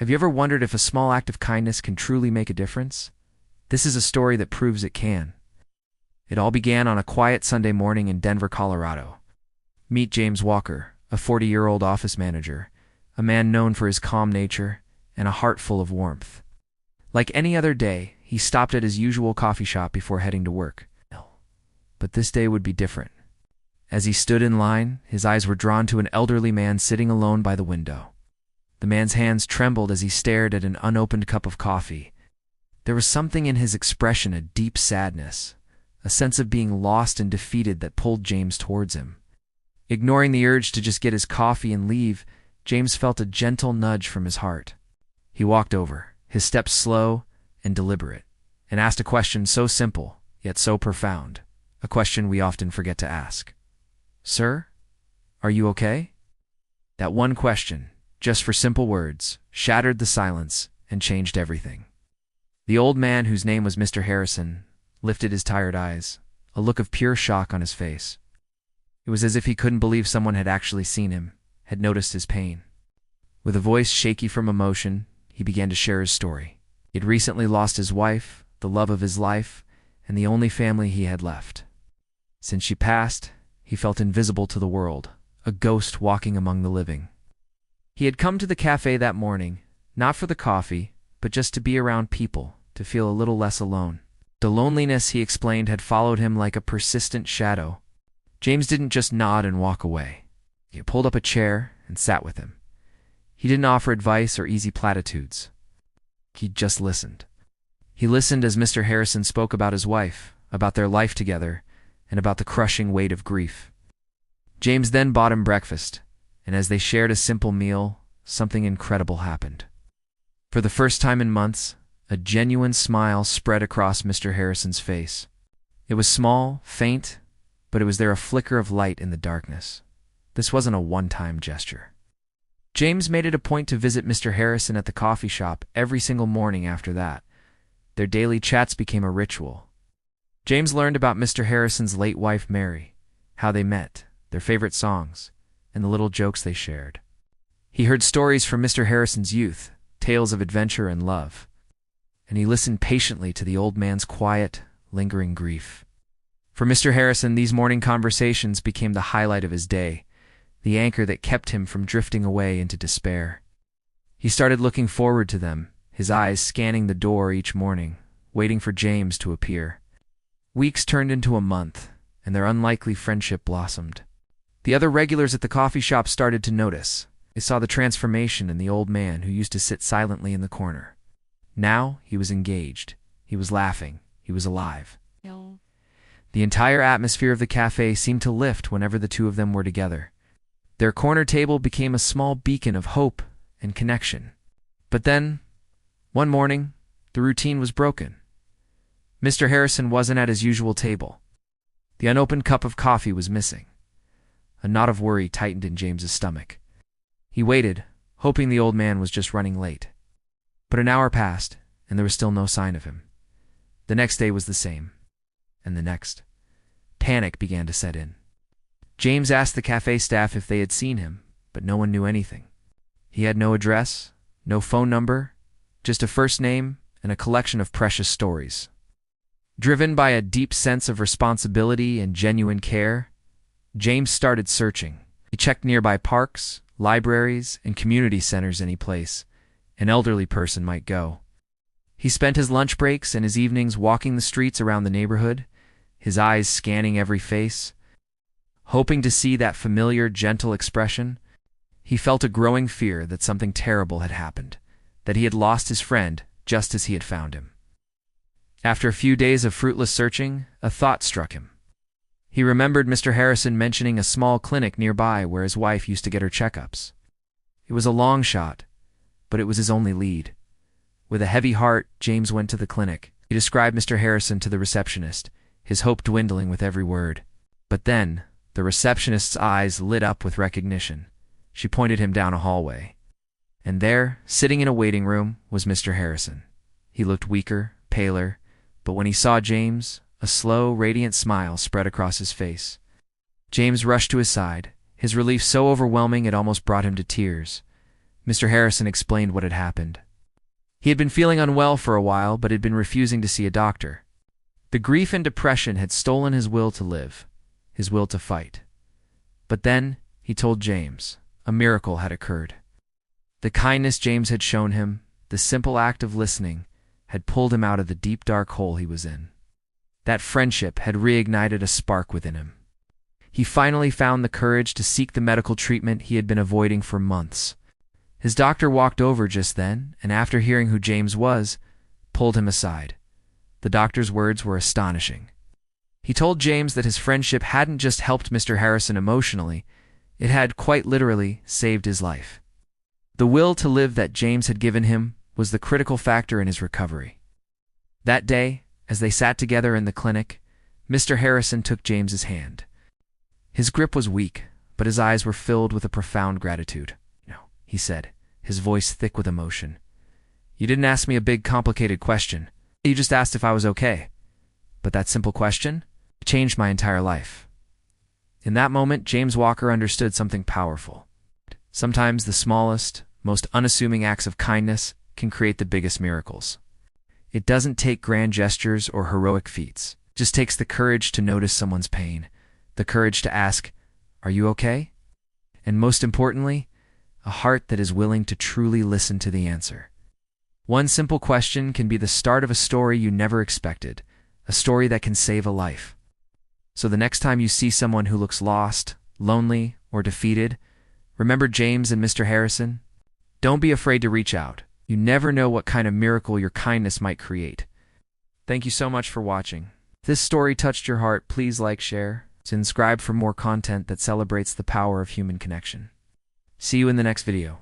Have you ever wondered if a small act of kindness can truly make a difference? This is a story that proves it can. It all began on a quiet Sunday morning in Denver, Colorado. Meet James Walker, a 40-year-old office manager, a man known for his calm nature and a heart full of warmth. Like any other day, he stopped at his usual coffee shop before heading to work. But this day would be different. As he stood in line, his eyes were drawn to an elderly man sitting alone by the window. The man's hands trembled as he stared at an unopened cup of coffee. There was something in his expression, a deep sadness, a sense of being lost and defeated that pulled James towards him. Ignoring the urge to just get his coffee and leave, James felt a gentle nudge from his heart. He walked over, his steps slow and deliberate, and asked a question so simple, yet so profound, a question we often forget to ask. "Sir, are you okay?" That one question, just for simple words, shattered the silence and changed everything. The old man, whose name was Mr. Harrison, lifted his tired eyes, a look of pure shock on his face. It was as if he couldn't believe someone had actually seen him, had noticed his pain. With a voice shaky from emotion, he began to share his story. He had recently lost his wife, the love of his life, and the only family he had left. Since she passed, he felt invisible to the world, a ghost walking among the living. He had come to the cafe that morning, not for the coffee, but just to be around people, to feel a little less alone. The loneliness, he explained, had followed him like a persistent shadow. James didn't just nod and walk away. He pulled up a chair and sat with him. He didn't offer advice or easy platitudes. He just listened. He listened as Mr. Harrison spoke about his wife, about their life together, and about the crushing weight of grief. James then bought him breakfast, and as they shared a simple meal, something incredible happened. For the first time in months, a genuine smile spread across Mr. Harrison's face. It was small, faint, but it was there, a flicker of light in the darkness. This wasn't a one-time gesture. James made it a point to visit Mr. Harrison at the coffee shop every single morning after that. Their daily chats became a ritual. James learned about Mr. Harrison's late wife, Mary, how they met, their favorite songs, and the little jokes they shared. He heard stories from Mr. Harrison's youth, tales of adventure and love, and he listened patiently to the old man's quiet, lingering grief. For Mr. Harrison, these morning conversations became the highlight of his day, the anchor that kept him from drifting away into despair. He started looking forward to them, his eyes scanning the door each morning, waiting for James to appear. Weeks turned into a month, and their unlikely friendship blossomed. The other regulars at the coffee shop started to notice. They saw the transformation in the old man who used to sit silently in the corner. Now he was engaged. He was laughing. He was alive. No. The entire atmosphere of the cafe seemed to lift whenever the two of them were together. Their corner table became a small beacon of hope and connection. But then, one morning, the routine was broken. Mr. Harrison wasn't at his usual table. The unopened cup of coffee was missing. A knot of worry tightened in James's stomach. He waited, hoping the old man was just running late. But an hour passed, and there was still no sign of him. The next day was the same, and the next. Panic began to set in. James asked the cafe staff if they had seen him, but no one knew anything. He had no address, no phone number, just a first name and a collection of precious stories. Driven by a deep sense of responsibility and genuine care, James started searching. He checked nearby parks, libraries, and community centers, any place an elderly person might go. He spent his lunch breaks and his evenings walking the streets around the neighborhood, his eyes scanning every face. Hoping to see that familiar, gentle expression, he felt a growing fear that something terrible had happened, that he had lost his friend just as he had found him. After a few days of fruitless searching, a thought struck him. He remembered Mr. Harrison mentioning a small clinic nearby where his wife used to get her checkups. It was a long shot, but it was his only lead. With a heavy heart, James went to the clinic. He described Mr. Harrison to the receptionist, his hope dwindling with every word. But then, the receptionist's eyes lit up with recognition. She pointed him down a hallway. And there, sitting in a waiting room, was Mr. Harrison. He looked weaker, paler, but when he saw James, a slow, radiant smile spread across his face. James rushed to his side, his relief so overwhelming it almost brought him to tears. Mr. Harrison explained what had happened. He had been feeling unwell for a while, but had been refusing to see a doctor. The grief and depression had stolen his will to live, his will to fight. But then, he told James, a miracle had occurred. The kindness James had shown him, the simple act of listening, had pulled him out of the deep dark hole he was in. That friendship had reignited a spark within him. He finally found the courage to seek the medical treatment he had been avoiding for months. His doctor walked over just then, and after hearing who James was, pulled him aside. The doctor's words were astonishing. He told James that his friendship hadn't just helped Mr. Harrison emotionally, it had, quite literally, saved his life. The will to live that James had given him was the critical factor in his recovery. That day, as they sat together in the clinic, Mr. Harrison took James's hand. His grip was weak, but his eyes were filled with a profound gratitude. "No," he said, his voice thick with emotion. "You didn't ask me a big, complicated question. You just asked if I was okay. But that simple question changed my entire life." In that moment, James Walker understood something powerful. Sometimes the smallest, most unassuming acts of kindness can create the biggest miracles. It doesn't take grand gestures or heroic feats. It just takes the courage to notice someone's pain, the courage to ask, "Are you okay?" And most importantly, a heart that is willing to truly listen to the answer. One simple question can be the start of a story you never expected, a story that can save a life. So the next time you see someone who looks lost, lonely, or defeated, remember James and Mr. Harrison. Don't be afraid to reach out. You never know what kind of miracle your kindness might create. Thank you so much for watching. If this story touched your heart, please like, share, subscribe for more content that celebrates the power of human connection. See you in the next video.